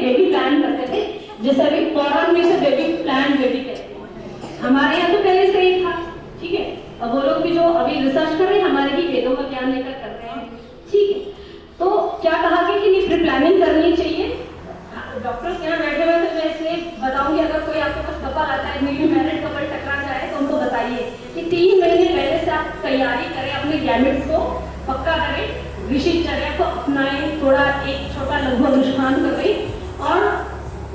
Baby plan करते थे, जैसे अभी फॉरेन में से बेबी प्लान बेबी कहते हैं, हमारे यहाँ तो पहले से ही था, ठीक है। अब वो लोग भी जो अभी रिसर्च कर रहे हैं हमारे ही वेदों का ज्ञान लेकर कर रहे हैं, ठीक है। तो क्या कहा गया कि प्री प्लानिंग करनी चाहिए। डॉक्टर्स यहाँ बैठे हुए तो मैं इसलिए बताऊंगी, अगर कोई आपके पास कपल आता है, न्यूली मैरिड कपल टकरा जाए तो उनको बताइए कि 3 महीने पहले से आप तैयारी करें, अपने गैमेट्स को पक्का करें, ऋषिचर्या को अपनाएं, थोड़ा एक छोटा लघु अनुष्ठान करें। और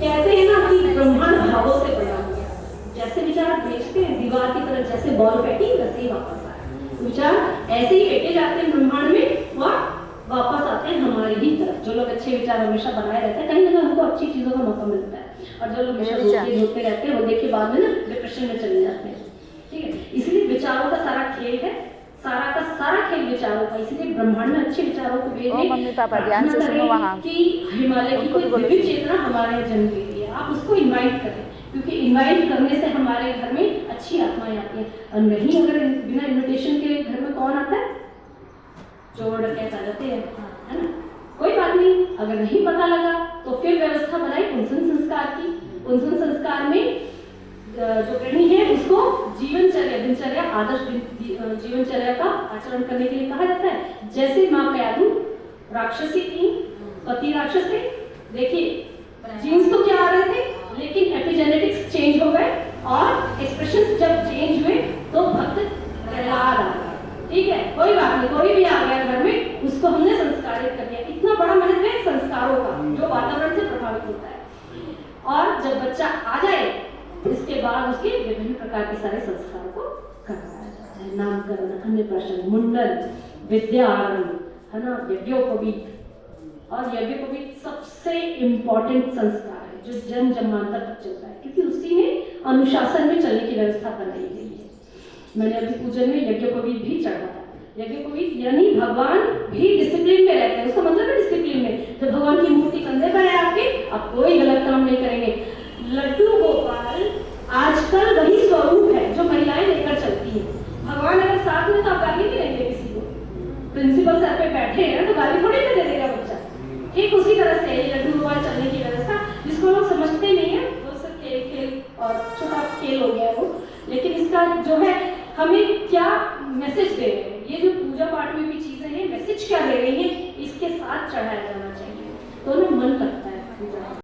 कहते हैं ना कि ब्रह्मांड भावों से बना हुआ है, जैसे विचार भेजते हैं दीवार की तरफ, जैसे बॉल बैठी वैसे ही वापस आए, विचार ऐसे ही फेंके जाते हैं ब्रह्मांड में और वापस आते हैं हमारी ही तरफ। जो लोग अच्छे विचार हमेशा बनाए रहते हैं, कहीं ना कहीं उनको अच्छी चीजों का मौका मिलता है, और जो लोग धोते रहते हैं वो देखिए बाद में ना डिप्रेशन में चले जाते हैं, ठीक है। इसलिए विचारों का सारा खेल है, सारा का सारा खेल विचारों का। इसलिए ब्रह्मांड में अच्छे विचारों को भेजें। मम्मी पापा ध्यान से सुनो वहाँ कि हिमालय की कोई दिव्य चेतना हमारे जन्म लेती है, आप उसको इनवाइट करें, क्योंकि इनवाइट करने से हमारे घर में अच्छी आत्माएं आती हैं। और नहीं, अगर बिना इनविटेशन के घर में कौन आता है? चोर डकैत आ जाते हैं, है ना। कोई बात नहीं, अगर नहीं पता लगा तो फिर व्यवस्था बनाई पुंसन संस्कार की। पुंसन संस्कार में जो गृहिणी है उसको जीवनचर्या, दिनचर्या, आदर्श जीवनचर्या का आचरण करने के लिए कहा जाता है। जैसे माँ कयाधु राक्षसी थी, पति राक्षस थे, देखिए जीन्स तो क्या आ रहे थे, लेकिन एपिजेनेटिक्स चेंज हो गए और एक्सप्रेशन जब चेंज हुए तो भक्त प्रहलाद आ गया, ठीक है। कोई बात नहीं, कोई भी आ गया घर में, उसको हमने संस्कारित कर दिया। इतना बड़ा महत्व है संस्कारों का, जो वातावरण से प्रभावित होता है। और जब बच्चा आ जाए इसके बाद उसके विभिन्न प्रकार के सारे संस्कारों को करवाया जाता है, नामकरण, अन्नप्राशन, मुंडन, विद्यारंभ, है ना, यज्ञोपवीत। और यज्ञोपवीत सबसे इम्पोर्टेंट संस्कार है जो जन्म जन्मांतर तक चलता है, क्योंकि उसी में अनुशासन में चलने की व्यवस्था बनाई गई है। मैंने अभी पूजन में यज्ञोपवीत भी चढ़ा था। यज्ञोपवीत यानी भगवान भी डिसिप्लिन में रहते हैं, उसका मतलब है डिसिप्लिन में। जब भगवान की मूर्ति कंधे पर है आपके, आप कोई गलत काम नहीं करेंगे। लड्डू गोपाल आजकल वही स्वरूप है जो महिलाएं लेकर चलती है। भगवान अगर साथ में तो आप गाली नहीं देंगे किसी को, प्रिंसिपल सर पे बैठे हैं तो गाली थोड़ी ना दे देगा बच्चा। ठीक उसी तरह से लड्डू गोपाल चलने की व्यवस्था, जिसको लोग समझते नहीं है, वो सब खेल और छोटा खेल हो गया वो। लेकिन इसका जो है हमें क्या मैसेज दे रहे हैं, ये जो पूजा पाठ में भी चीजें हैं, मैसेज क्या दे रही है, इसके साथ चढ़ाया जाना चाहिए, तो ना मन लगता है पूजा।